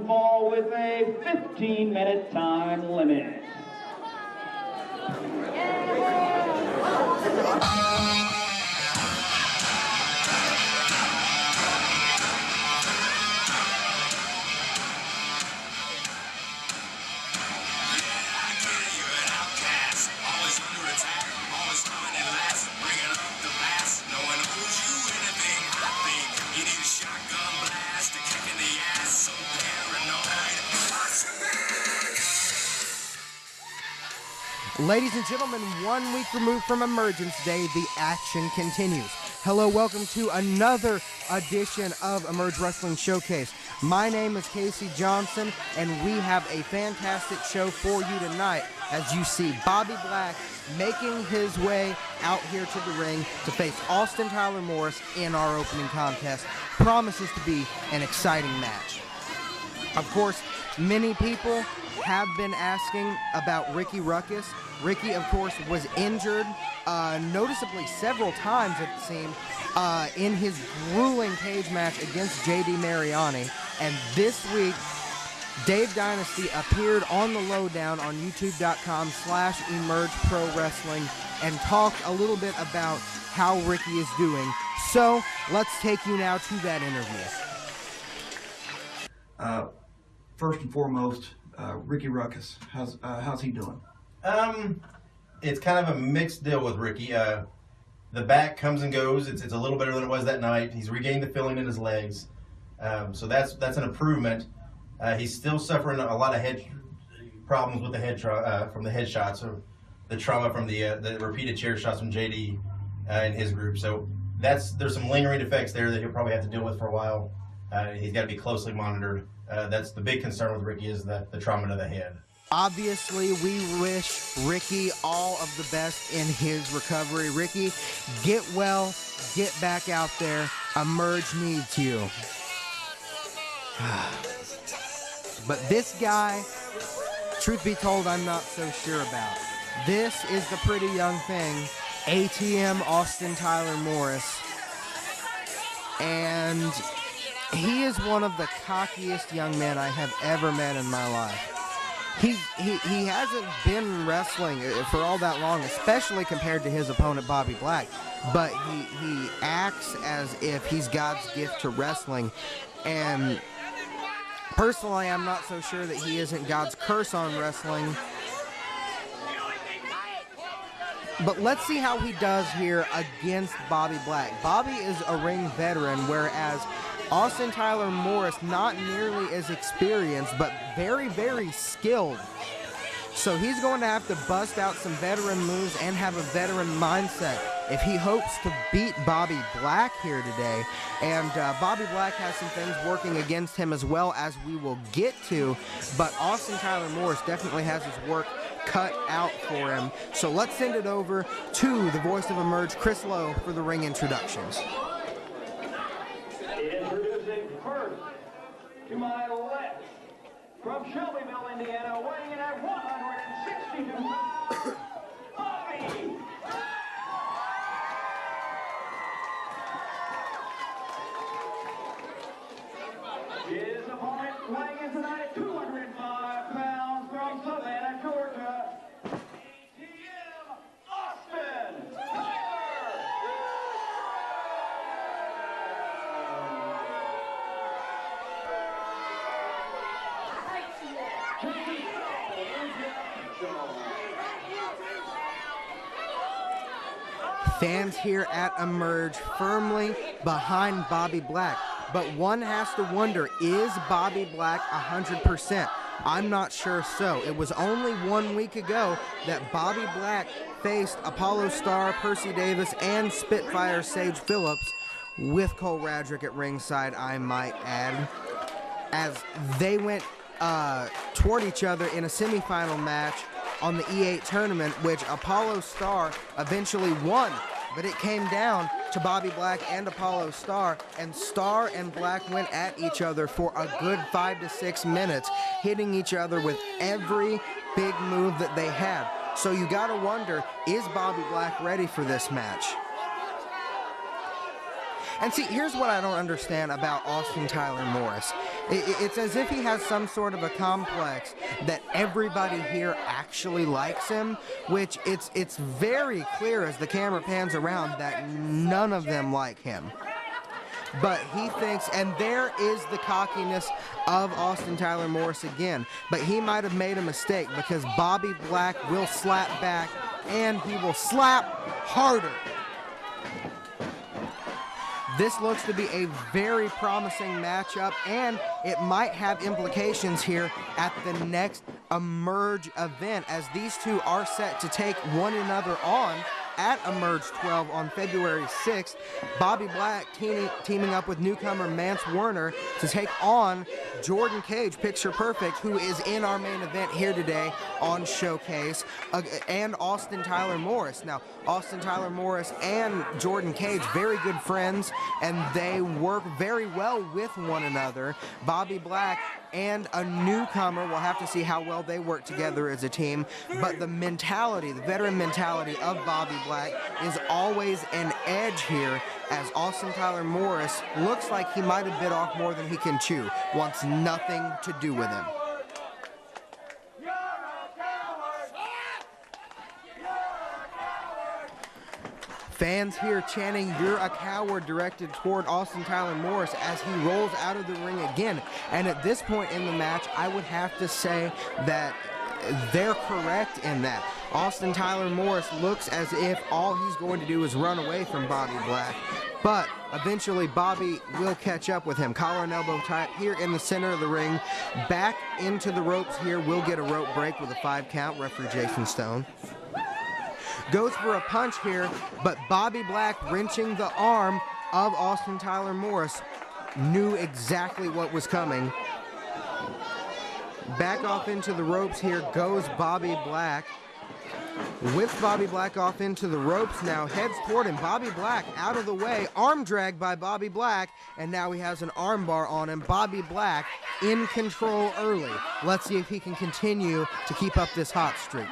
Ball with a 15-minute time limit. Ladies and gentlemen, 1 week removed from Emergence Day, the action continues. Hello, welcome to another edition of Emerge Wrestling Showcase. My name is Casey Johnson, and we have a fantastic show for you tonight as you see Bobby Black making his way out here to the ring to face Austin Tyler Morris in our opening contest. Promises to be an exciting match. Of course, many people have been asking about Ricky Ruckus. Ricky, of course, was injured noticeably several times, it seemed, in his grueling cage match against J.D. Mariani. And this week, Dave Dynasty appeared on the lowdown on youtube.com/Emerge Pro Wrestling and talked a little bit about how Ricky is doing. So, let's take you now to that interview. First and foremost, Ricky Ruckus, how's he doing? It's kind of a mixed deal with Ricky. The back comes and goes. It's a little better than it was that night. He's regained the feeling in his legs, so that's an improvement. He's still suffering a lot of head problems with the head from the head shots, or the trauma from the repeated chair shots from JD and his group. So there's some lingering effects there that he'll probably have to deal with for a while. He's got to be closely monitored. That's the big concern with Ricky, is the trauma to the head. Obviously, we wish Ricky all of the best in his recovery. Ricky, get well, get back out there. Emerge needs you. But this guy, truth be told, I'm not so sure about. This is the pretty young thing, ATM Austin Tyler Morris. And he is one of the cockiest young men I have ever met in my life. He hasn't been wrestling for all that long, especially compared to his opponent Bobby Black, but he acts as if he's God's gift to wrestling. And personally, I'm not so sure that he isn't God's curse on wrestling. But let's see how he does here against Bobby Black. Bobby is a ring veteran, whereas Austin Tyler Morris, not nearly as experienced, but very, very skilled. So he's going to have to bust out some veteran moves and have a veteran mindset if he hopes to beat Bobby Black here today. And Bobby Black has some things working against him as well, as we will get to. But Austin Tyler Morris definitely has his work cut out for him. So let's send it over to the voice of Emerge, Chris Lowe, for the ring introductions. Introducing first, to my left, from Shelbyville, Indiana, weighing in at 162 pounds, Bobby. His opponent, weighing in tonight at 205 pounds, from Savannah, Georgia, ATM Austin Tyler. Fans here at Emerge firmly behind Bobby Black. But one has to wonder, is Bobby Black 100%? I'm not sure so. It was only 1 week ago that Bobby Black faced Apollo Star, Percy Davis, and Spitfire Sage Phillips, with Cole Radrick at ringside, I might add, as they went toward each other in a semifinal match on the E8 tournament, which Apollo Star eventually won. But it came down to Bobby Black and Apollo Star, and Star and Black went at each other for a good 5 to 6 minutes, hitting each other with every big move that they had. So you gotta wonder, is Bobby Black ready for this match? And see, here's what I don't understand about Austin Tyler Morris. It's as if he has some sort of a complex that everybody here actually likes him, which it's very clear as the camera pans around that none of them like him. But he thinks, and there is the cockiness of Austin Tyler Morris again, but he might have made a mistake because Bobby Black will slap back, and he will slap harder. This looks to be a very promising matchup, and it might have implications here at the next Emerge event, as these two are set to take one another on at Emerge 12 on February 6th. Bobby Black teaming up with newcomer Mance Warner to take on Jordan Kage, Picture Perfect, who is in our main event here today on Showcase, and Austin Tyler Morris. Now, Austin Tyler Morris and Jordan Kage, very good friends, and they work very well with one another. Bobby Black and a newcomer, we'll have to see how well they work together as a team, but the mentality, the veteran mentality of Bobby Black is always an edge here, as Austin Tyler Morris looks like he might have bit off more than he can chew, wants nothing to do with him. Fans here chanting, "You're a coward," directed toward Austin Tyler Morris as he rolls out of the ring again. And at this point in the match, I would have to say that they're correct in that. Austin Tyler Morris looks as if all he's going to do is run away from Bobby Black. But eventually Bobby will catch up with him. Collar and elbow type here in the center of the ring. Back into the ropes here. Will get a rope break with a 5 count, referee Jason Stone. Goes for a punch here, but Bobby Black, wrenching the arm of Austin Tyler Morris, knew exactly what was coming. Back off into the ropes here goes Bobby Black. Whips Bobby Black off into the ropes now, heads toward him. Bobby Black out of the way, arm drag by Bobby Black, and now he has an arm bar on him. Bobby Black in control early. Let's see if he can continue to keep up this hot streak.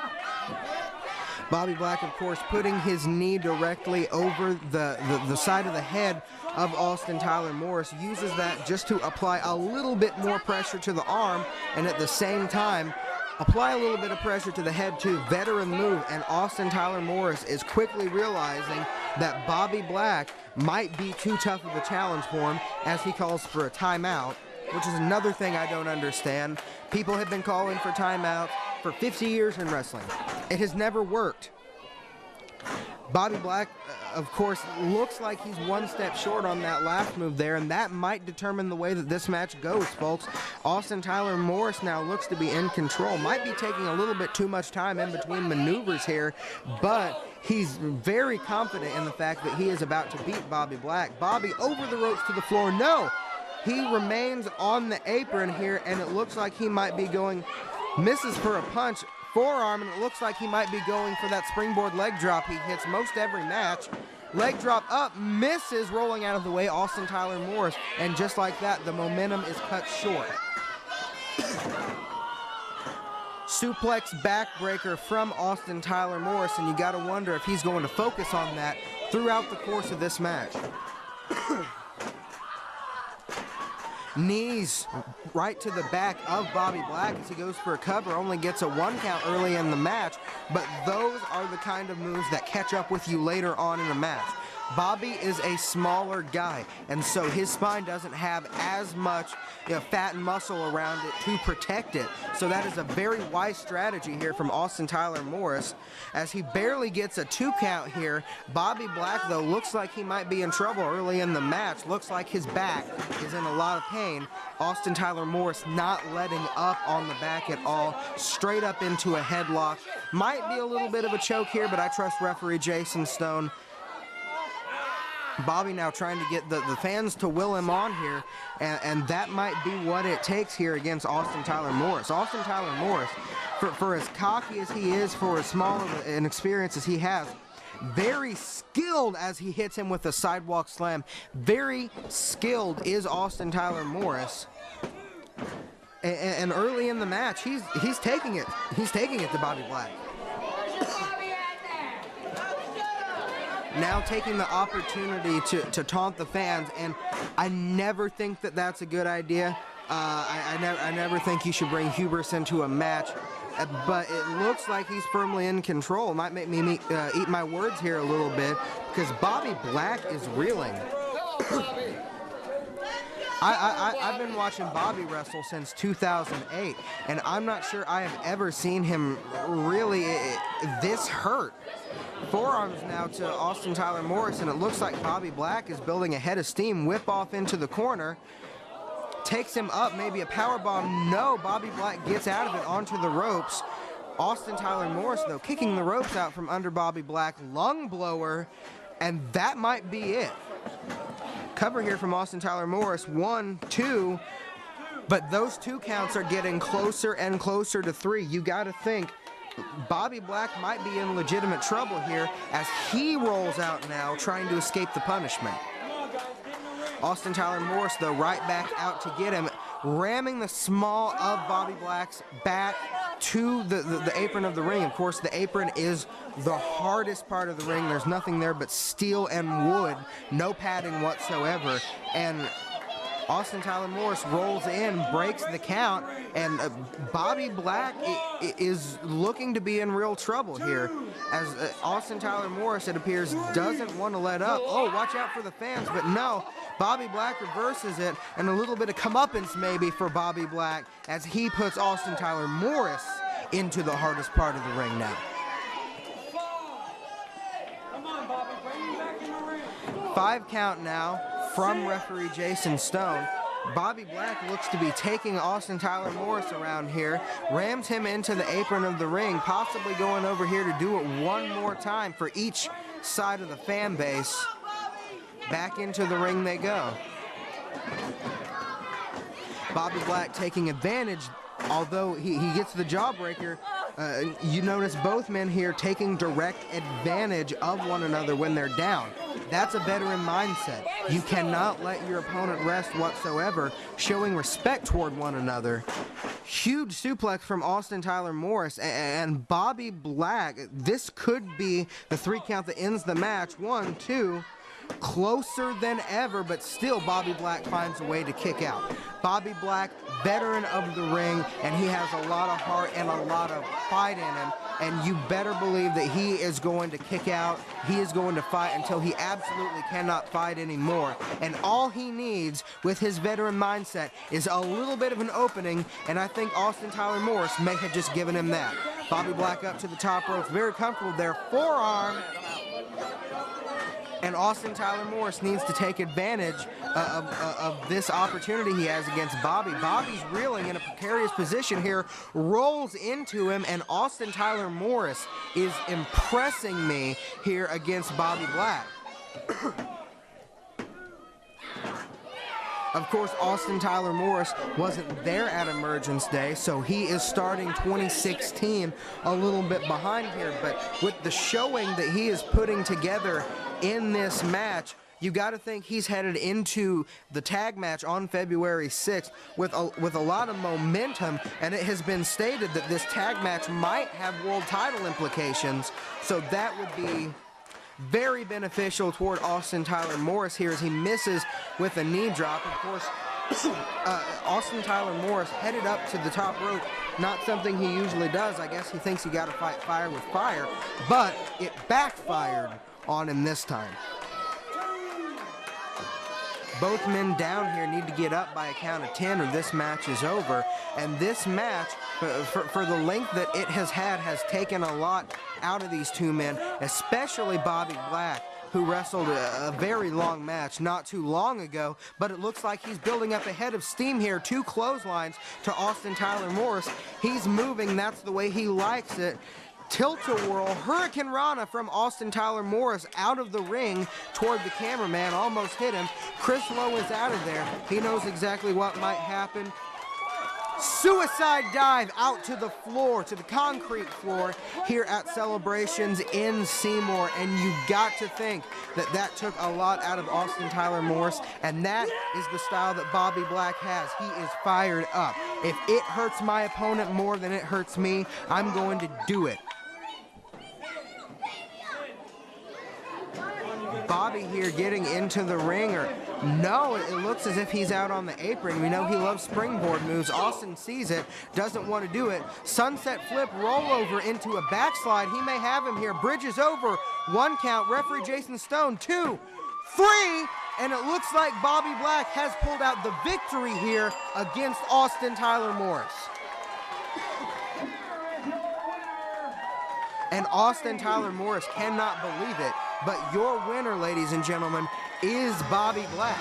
Bobby Black, of course, putting his knee directly over the side of the head of Austin Tyler Morris, uses that just to apply a little bit more pressure to the arm, and at the same time, apply a little bit of pressure to the head too. Veteran move, and Austin Tyler Morris is quickly realizing that Bobby Black might be too tough of a challenge for him as he calls for a timeout, which is another thing I don't understand. People have been calling for timeouts for 50 years in wrestling. It has never worked. Bobby Black, of course, looks like he's one step short on that last move there, and that might determine the way that this match goes, folks. Austin Tyler Morris now looks to be in control. Might be taking a little bit too much time in between maneuvers here, but he's very confident in the fact that he is about to beat Bobby Black. Bobby over the ropes to the floor. No! He remains on the apron here, and it looks like he might be going, misses for a punch, forearm, and it looks like he might be going for that springboard leg drop he hits most every match. Leg drop up, misses, rolling out of the way, Austin Tyler Morris, and just like that, the momentum is cut short. Suplex backbreaker from Austin Tyler Morris, and you got to wonder if he's going to focus on that throughout the course of this match. Knees right to the back of Bobby Black as he goes for a cover, only gets a 1 count early in the match, but those are the kind of moves that catch up with you later on in a match. Bobby is a smaller guy, and so his spine doesn't have as much fat and muscle around it to protect it. So that is a very wise strategy here from Austin Tyler Morris as he barely gets a 2 count here. Bobby Black, though, looks like he might be in trouble early in the match. Looks like his back is in a lot of pain. Austin Tyler Morris not letting up on the back at all. Straight up into a headlock. Might be a little bit of a choke here, but I trust referee Jason Stone. Bobby now trying to get the fans to will him on here, and that might be what it takes here against Austin Tyler Morris. Austin Tyler Morris, for as cocky as he is, for as small of an experience as he has, very skilled as he hits him with a sidewalk slam. Very skilled is Austin Tyler Morris. And early in the match, he's taking it. He's taking it to Bobby Black. now taking the opportunity to taunt the fans, and I never think that that's a good idea. I never think you should bring hubris into a match, but it looks like he's firmly in control. Might make me eat my words here a little bit, because Bobby Black is reeling. I've been watching Bobby wrestle since 2008, and I'm not sure I have ever seen him really this hurt. Forearms now to Austin Tyler Morris, and it looks like Bobby Black is building a head of steam. Whip off into the corner. Takes him up, maybe a power bomb. No, Bobby Black gets out of it onto the ropes. Austin Tyler Morris, though, kicking the ropes out from under Bobby Black. Lung blower, and that might be it. Cover here from Austin Tyler Morris. 1, 2, but those 2 counts are getting closer and closer to 3. You got to think Bobby Black might be in legitimate trouble here as he rolls out now, trying to escape the punishment. Austin Tyler Morris, though, right back out to get him, ramming the small of Bobby Black's back to the apron of the ring. Of course, the apron is the hardest part of the ring. There's nothing there but steel and wood, no padding whatsoever. And Austin Tyler Morris rolls in, breaks the count, and Bobby Black is looking to be in real trouble here, as Austin Tyler Morris, it appears, doesn't want to let up. Oh, watch out for the fans, but no, Bobby Black reverses it, and a little bit of comeuppance maybe for Bobby Black as he puts Austin Tyler Morris into the hardest part of the ring now. 5 count now from referee Jason Stone. Bobby Black looks to be taking Austin Tyler Morris around here, rams him into the apron of the ring, possibly going over here to do it one more time for each side of the fan base. Back into the ring they go. Bobby Black taking advantage, although he gets the jawbreaker. You notice both men here taking direct advantage of one another when they're down. That's a veteran mindset. You cannot let your opponent rest whatsoever, showing respect toward one another. Huge suplex from Austin Tyler Morris and Bobby Black. This could be the 3 count that ends the match. 1, 2. Closer than ever, but still Bobby Black finds a way to kick out. Bobby Black, veteran of the ring, and he has a lot of heart and a lot of fight in him, and you better believe that he is going to kick out. He is going to fight until he absolutely cannot fight anymore, and all he needs with his veteran mindset is a little bit of an opening, and I think Austin Tyler Morris may have just given him that. Bobby Black up to the top rope, very comfortable there, forearm. And Austin Tyler Morris needs to take advantage of this opportunity he has against Bobby. Bobby's reeling in a precarious position here, rolls into him, and Austin Tyler Morris is impressing me here against Bobby Black. Of course, Austin Tyler Morris wasn't there at Emergence Day, so he is starting 2016 a little bit behind here. But with the showing that he is putting together in this match, you got to think he's headed into the tag match on February 6th with a lot of momentum, and it has been stated that this tag match might have world title implications, so that would be very beneficial toward Austin Tyler Morris here as he misses with a knee drop. Of course, Austin Tyler Morris headed up to the top rope, not something he usually does. I guess he thinks he got to fight fire with fire, but it backfired on him this time. Both men down here need to get up by a count of 10 or this match is over. And this match, for the length that it has had, has taken a lot out of these two men, especially Bobby Black, who wrestled a very long match not too long ago, but it looks like he's building up a head of steam here. 2 clotheslines to Austin Tyler Morris. He's moving, that's the way he likes it. Tilt-a-whirl, Hurricane Rana from Austin Tyler Morris out of the ring toward the cameraman, almost hit him. Chris Lowe is out of there. He knows exactly what might happen. Suicide dive out to the floor, to the concrete floor here at Celebrations in Seymour, and you got to think that that took a lot out of Austin Tyler Morris, and that is the style that Bobby Black has. He is fired up. If it hurts my opponent more than it hurts me, I'm going to do it. Bobby here getting into the ring, or no, it looks as if he's out on the apron. We know he loves springboard moves. Austin sees it, doesn't want to do it. Sunset flip, rollover into a backslide. He may have him here. Bridges over, 1 count. Referee Jason Stone, 2, 3, and it looks like Bobby Black has pulled out the victory here against Austin Tyler Morris. And Austin Tyler Morris cannot believe it, but your winner, ladies and gentlemen, is Bobby Black.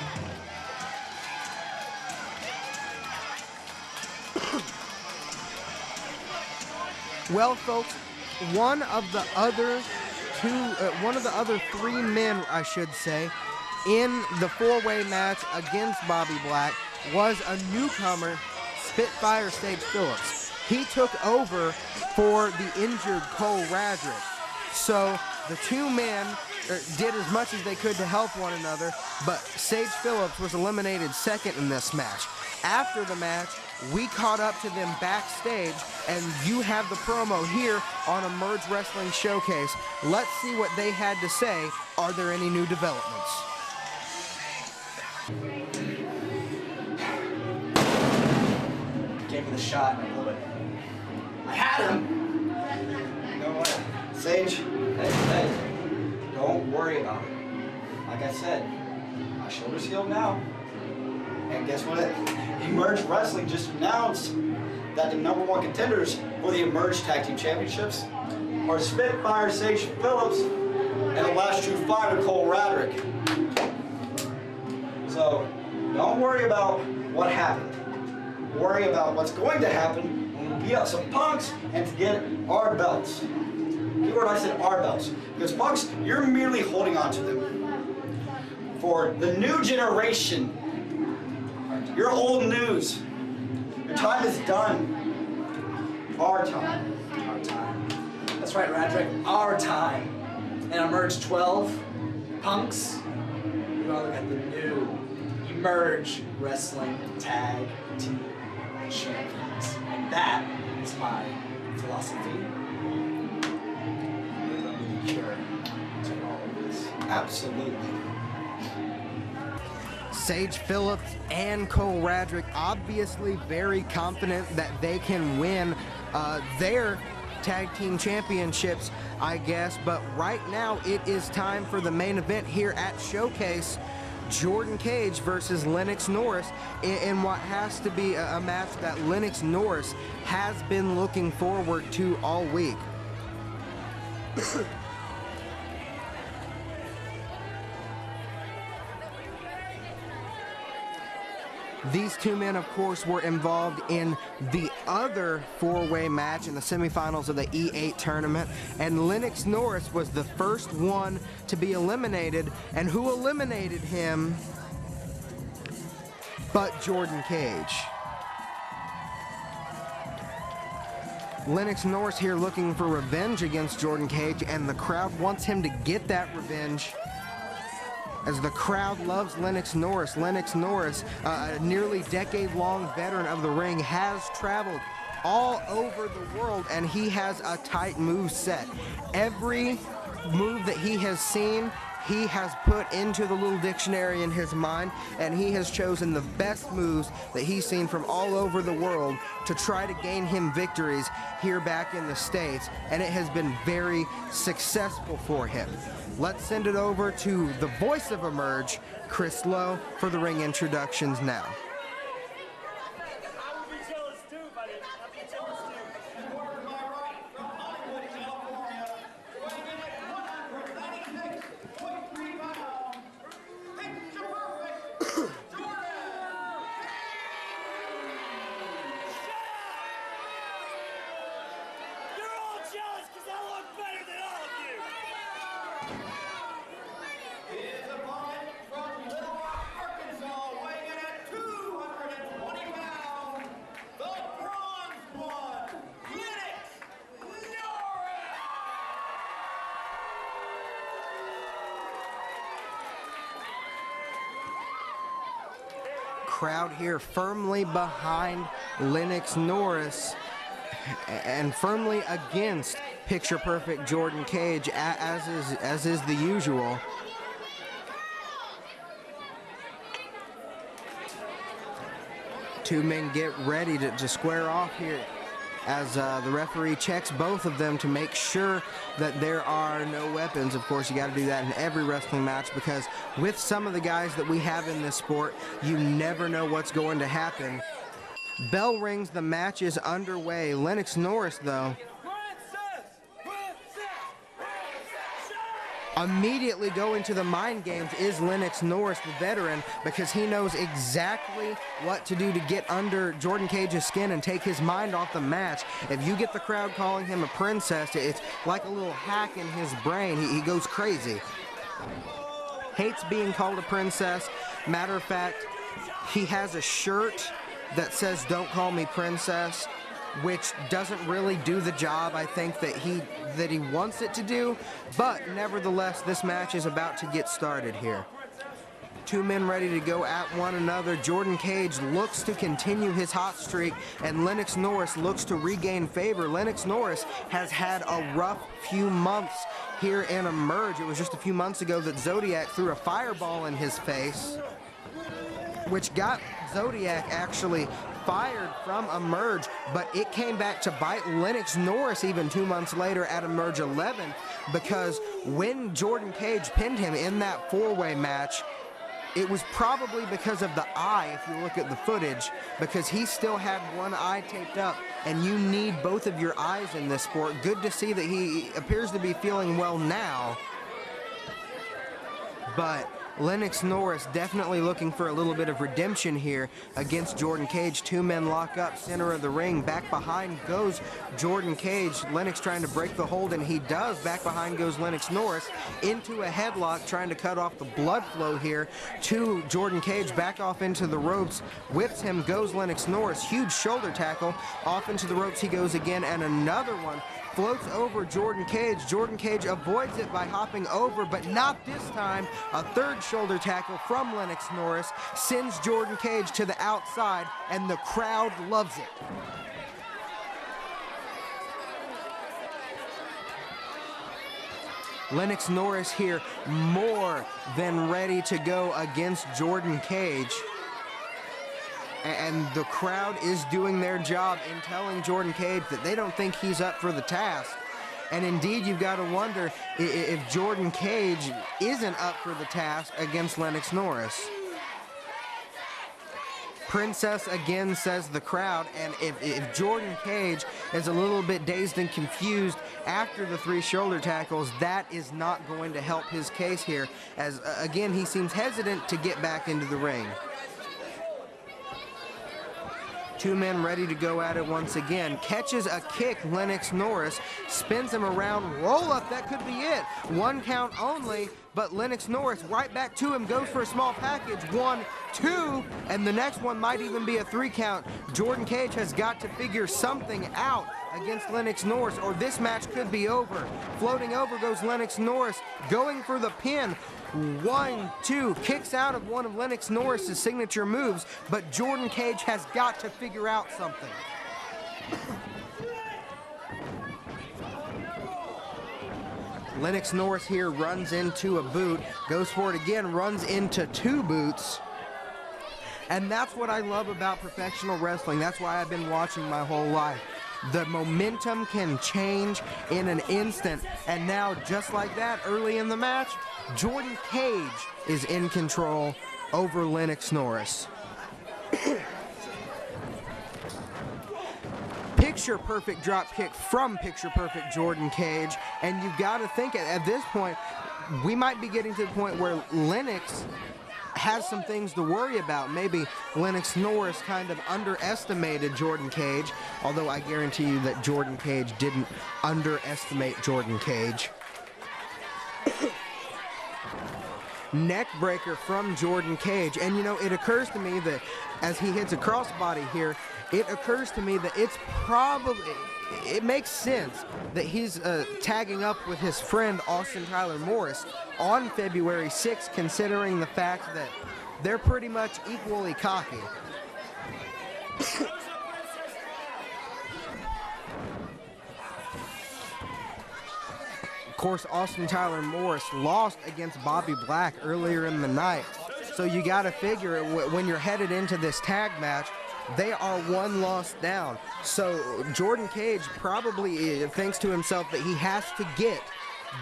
Well, folks, one of the other 3 men, I should say, in the 4-way match against Bobby Black was a newcomer, Spitfire Sage Phillips. He took over for the injured Cole Radrick. So the 2 men did as much as they could to help one another, but Sage Phillips was eliminated second in this match. After the match, we caught up to them backstage, and you have the promo here on Emerge Wrestling Showcase. Let's see what they had to say. Are there any new developments? Gave me the shot and I blew it. I had him! You know what? Sage, hey, don't worry about it. Like I said, my shoulder's healed now. And guess what? Emerge Wrestling just announced that the #1 contenders for the Emerge Tag Team Championships are Spitfire Sage Phillips and the last true fighter, Cole Radrick. So, don't worry about what happened. Worry about what's going to happen when we beat up some punks and to get our belts. Keyword, I said our belts. Because punks, you're merely holding on to them. For the new generation, you're old news. Your time is done. Our time. Our time. That's right, Radrick. Our time. And Emerge 12, punks, we're gonna look at the new Emerge Wrestling Tag Team Champions. And that is my philosophy. We're gonna be the cure to all of this. Absolutely. Sage Phillips and Cole Radrick obviously very confident that they can win their tag team championships, I guess. But right now it is time for the main event here at Showcase. Jordan Kage versus Lennox Norris in what has to be a match that Lennox Norris has been looking forward to all week. These 2 men, of course, were involved in the other 4-way match in the semifinals of the E8 tournament, and Lennox Norris was the first one to be eliminated, and who eliminated him but Jordan Kage. Lennox Norris here looking for revenge against Jordan Kage, and the crowd wants him to get that revenge, as the crowd loves Lennox Norris. Lennox Norris, a nearly decade-long veteran of the ring, has traveled all over the world, and he has a tight move set. Every move that he has seen, he has put into the little dictionary in his mind, and he has chosen the best moves that he's seen from all over the world to try to gain him victories here back in the States, and it has been very successful for him. Let's send it over to the voice of Emerge, Chris Lowe, for the ring introductions now. I would be jealous too if I didn't. I'd be jealous too. You're all jealous because I look better than all of you. His opponent from Little Rock, Arkansas, weighing in at 220 pounds, the bronze one, Lennox Norris! Crowd here firmly behind Lennox Norris and firmly against picture perfect Jordan Kage, as is the usual. Two men get ready to square off here as the referee checks both of them to make sure that there are no weapons. Of course, you got to do that in every wrestling match because with some of the guys that we have in this sport, you never know what's going to happen. Bell rings, the match is underway. Lennox Norris, though, immediately going to the mind games is Lennox Norris, the veteran, because he knows exactly what to do to get under Jordan Kage's skin and take his mind off the match. If you get the crowd calling him a princess, it's like a little hack in his brain. He goes crazy. Hates being called a princess. Matter of fact, he has a shirt that says "Don't call me princess," which doesn't really do the job I think that he wants it to do, but nevertheless, this match is about to get started here. Two men ready to go at one another. Jordan Kage looks to continue his hot streak, and Lennox Norris looks to regain favor. Lennox Norris has had a rough few months here in Emerge. It was just a few months ago that Zodiac threw a fireball in his face, which got Zodiac actually fired from Emerge, but it came back to bite Lennox Norris even 2 months later at Emerge 11, because when Jordan Kage pinned him in that four-way match, it was probably because of the eye, if you look at the footage, because he still had one eye taped up, and you need both of your eyes in this sport. Good to see that he appears to be feeling well now, but Lennox Norris definitely looking for a little bit of redemption here against Jordan Kage. Two men lock up, center of the ring. Back behind goes Jordan Kage. Lennox trying to break the hold, and he does. Back behind goes Lennox Norris into a headlock, trying to cut off the blood flow here to Jordan Kage. Back off into the ropes. Whips him, goes Lennox Norris. Huge shoulder tackle. Off into the ropes he goes again, and another one. Floats over Jordan Kage. Jordan Kage avoids it by hopping over, but not this time. A third shoulder tackle from Lennox Norris sends Jordan Kage to the outside, and the crowd loves it. Lennox Norris here more than ready to go against Jordan Kage. And the crowd is doing their job in telling Jordan Kage that they don't think he's up for the task. And indeed, you've got to wonder if Jordan Kage isn't up for the task against Lennox Norris. Princess again, says the crowd, and if Jordan Kage is a little bit dazed and confused after the three shoulder tackles, that is not going to help his case here, as again, he seems hesitant to get back into the ring. Two men ready to go at it once again. Catches a kick, Lennox Norris. Spins him around. Roll up, that could be it. One count only, but Lennox Norris right back to him. Goes for a small package. 1, 2, and the next one might even be a 3 count. Jordan Kage has got to figure something out against Lennox Norris, or this match could be over. Floating over goes Lennox Norris, going for the pin. 1, 2, kicks out of one of Lennox Norris's signature moves, but Jordan Kage has got to figure out something. Lennox Norris here runs into a boot, goes for it again, runs into 2 boots. And that's what I love about professional wrestling. That's why I've been watching my whole life. The momentum can change in an instant. And now, just like that, early in the match, Jordan Kage is in control over Lennox Norris. Picture perfect drop kick from picture perfect Jordan Kage. And you've got to think at this point, we might be getting to the point where Lennox has some things to worry about. Maybe Lennox Norris kind of underestimated Jordan Kage, although I guarantee you that Jordan Kage didn't underestimate Jordan Kage. Neck breaker from Jordan Kage, and you know, it occurs to me that as he hits a crossbody here, it occurs to me that it makes sense that he's tagging up with his friend Austin Tyler Morris on February 6th, considering the fact that they're pretty much equally cocky. Of course, Austin Tyler Morris lost against Bobby Black earlier in the night, so you got to figure when you're headed into this tag match, They are one loss down. So Jordan Kage probably thinks to himself that he has to get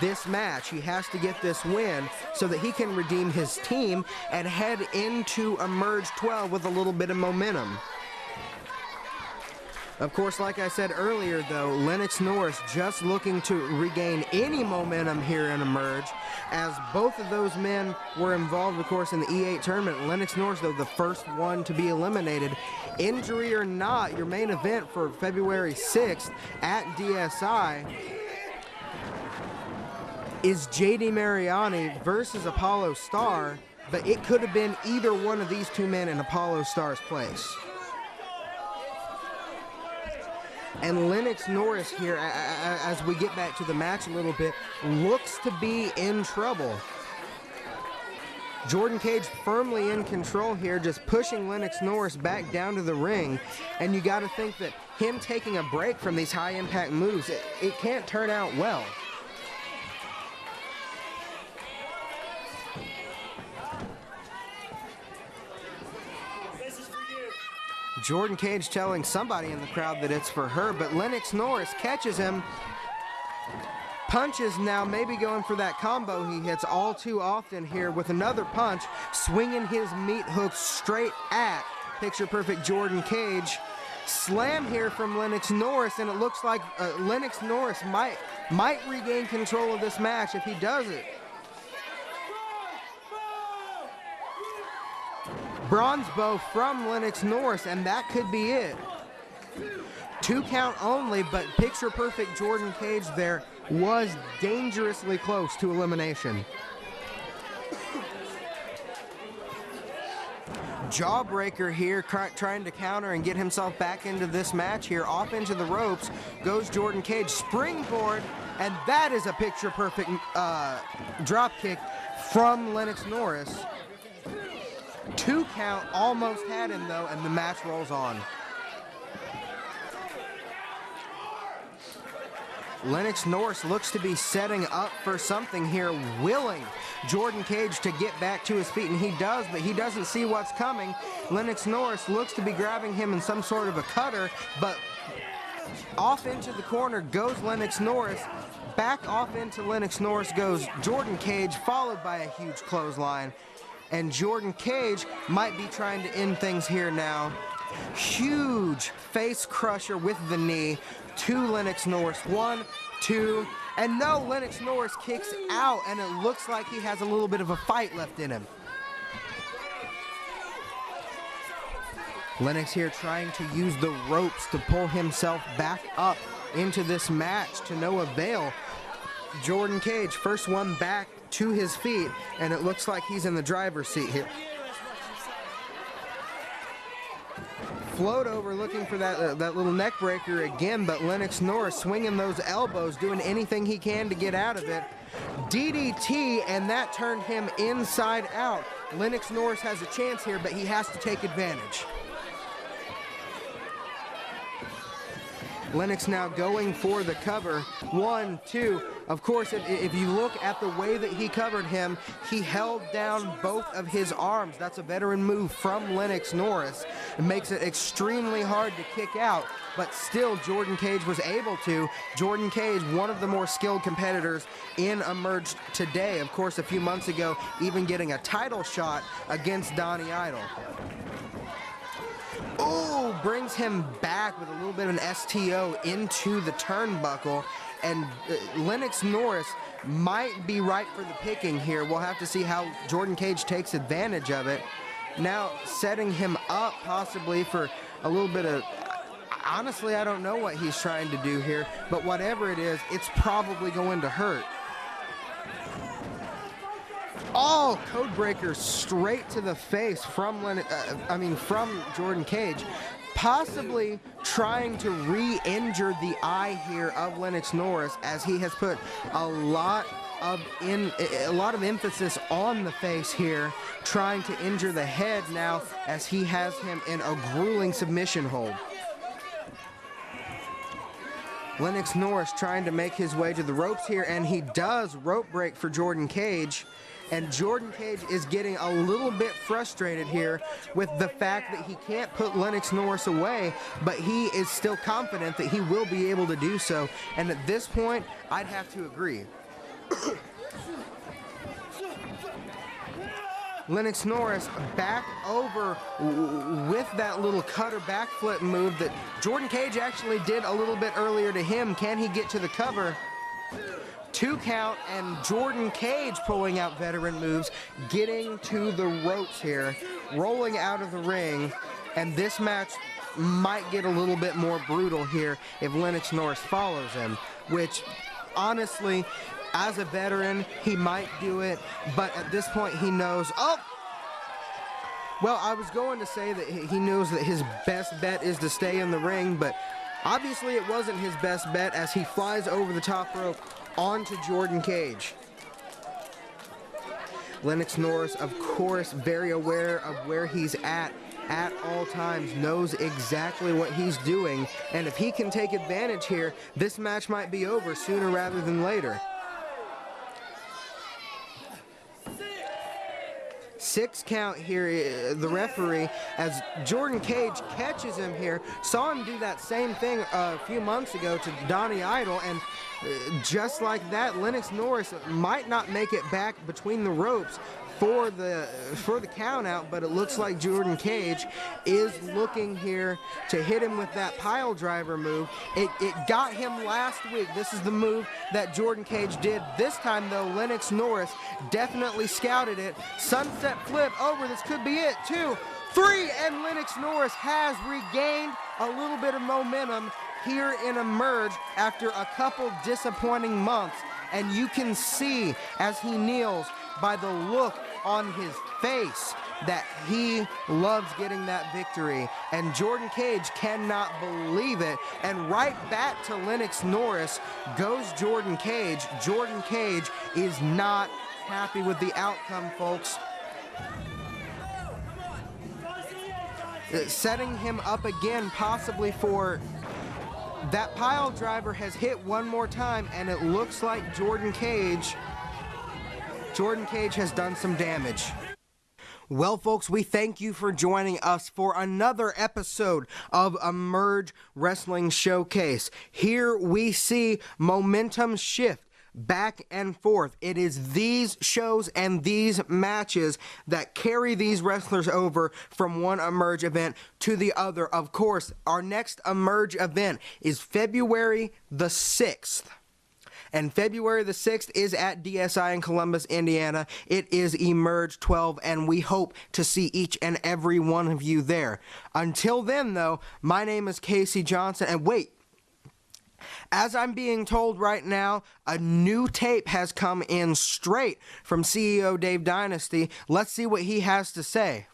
this match. He has to get this win so that he can redeem his team and head into Emerge 12 with a little bit of momentum. Of course, like I said earlier, though, Lennox Norris just looking to regain any momentum here in Emerge, as both of those men were involved, of course, in the E8 tournament. Lennox Norris, though, the first one to be eliminated. Injury or not, your main event for February 6th at DSI is JD Mariani versus Apollo Star, but it could have been either one of these two men in Apollo Star's place. And Lennox Norris here, as we get back to the match a little bit, looks to be in trouble. Jordan Kage firmly in control here, just pushing Lennox Norris back down to the ring. And you got to think that him taking a break from these high-impact moves, it can't turn out well. Jordan Kage telling somebody in the crowd that it's for her, but Lennox Norris catches him, punches now, maybe going for that combo he hits all too often here with another punch, swinging his meat hook straight at picture-perfect Jordan Kage. Slam here from Lennox Norris, and it looks like Lennox Norris might regain control of this match if he does it. Bronze bow from Lennox Norris, and that could be it. 2 count only, but picture-perfect Jordan Kage there was dangerously close to elimination. Jawbreaker here, trying to counter and get himself back into this match here. Off into the ropes goes Jordan Kage. Springboard, and that is a picture-perfect drop kick from Lennox Norris. 2 count, almost had him though, and the match rolls on. Lennox Norris looks to be setting up for something here, willing Jordan Kage to get back to his feet, and he does, but he doesn't see what's coming. Lennox Norris looks to be grabbing him in some sort of a cutter, but off into the corner goes Lennox Norris. Back off into Lennox Norris goes Jordan Kage, followed by a huge clothesline. And Jordan Kage might be trying to end things here now. Huge face crusher with the knee to Lennox Norris. 1, 2, and no, Lennox Norris kicks out, and it looks like he has a little bit of a fight left in him. Lennox here trying to use the ropes to pull himself back up into this match to no avail. Jordan Kage, first one back to his feet, and it looks like he's in the driver's seat here. Float over looking for that little neck breaker again, but Lennox Norris swinging those elbows, doing anything he can to get out of it. DDT, and that turned him inside out. Lennox Norris has a chance here, but he has to take advantage. Lennox now going for the cover. 1, 2. Of course, if you look at the way that he covered him, he held down both of his arms. That's a veteran move from Lennox Norris. It makes it extremely hard to kick out, but still Jordan Kage was able to. Jordan Kage, one of the more skilled competitors in Emerge today. Of course, a few months ago, even getting a title shot against Donnie Idol. Oh, brings him back with a little bit of an STO into the turnbuckle, and Lennox Norris might be right for the picking here. We'll have to see how Jordan Kage takes advantage of it. Now setting him up possibly for a little bit of, honestly, I don't know what he's trying to do here, but whatever it is, it's probably going to hurt. Oh, codebreaker straight to the face from from Jordan Kage, possibly trying to re-injure the eye here of Lennox Norris, as he has put a lot of emphasis on the face here, trying to injure the head now as he has him in a grueling submission hold. Lennox Norris trying to make his way to the ropes here, and he does rope break for Jordan Kage. And Jordan Kage is getting a little bit frustrated here with the fact that he can't put Lennox Norris away, but he is still confident that he will be able to do so. And at this point, I'd have to agree. Lennox Norris back over with that little cutter backflip move that Jordan Kage actually did a little bit earlier to him. Can he get to the cover? 2 count, and Jordan Kage pulling out veteran moves, getting to the ropes here, rolling out of the ring, and this match might get a little bit more brutal here if Lennox Norris follows him, which honestly, as a veteran, he might do it, but at this point he knows, well, I was going to say that he knows that his best bet is to stay in the ring, but obviously it wasn't his best bet as he flies over the top rope onto Jordan Kage. Lennox Norris, of course, very aware of where he's at all times, knows exactly what he's doing, and if he can take advantage here, this match might be over sooner rather than later. 6 count here, the referee, as Jordan Kage catches him here. Saw him do that same thing a few months ago to Donnie Idol, and just like that, Lennox Norris might not make it back between the ropes for the count out, but it looks like Jordan Kage is looking here to hit him with that pile driver move. It got him last week. This is the move that Jordan Kage did. This time though, Lennox Norris definitely scouted it. Sunset flip over. This could be it. 2, 3, and Lennox Norris has regained a little bit of momentum here in Emerge after a couple disappointing months, and you can see as he kneels by the look on his face that he loves getting that victory, and Jordan Kage cannot believe it, and right back to Lennox Norris goes Jordan Kage. Jordan Kage is not happy with the outcome, folks. Setting him up again possibly for that pile driver. Has hit one more time, and it looks like Jordan Kage has done some damage. Well, folks, we thank you for joining us for another episode of Emerge Wrestling Showcase. Here we see momentum shift back and forth. It is these shows and these matches that carry these wrestlers over from one Emerge event to the other. Of course, our next Emerge event is February the 6th. And February the 6th is at DSI in Columbus, Indiana. It is Emerge 12, and we hope to see each and every one of you there. Until then, though, my name is Casey Johnson, and wait, as I'm being told right now, a new tape has come in straight from CEO Dave Dynasty. Let's see what he has to say.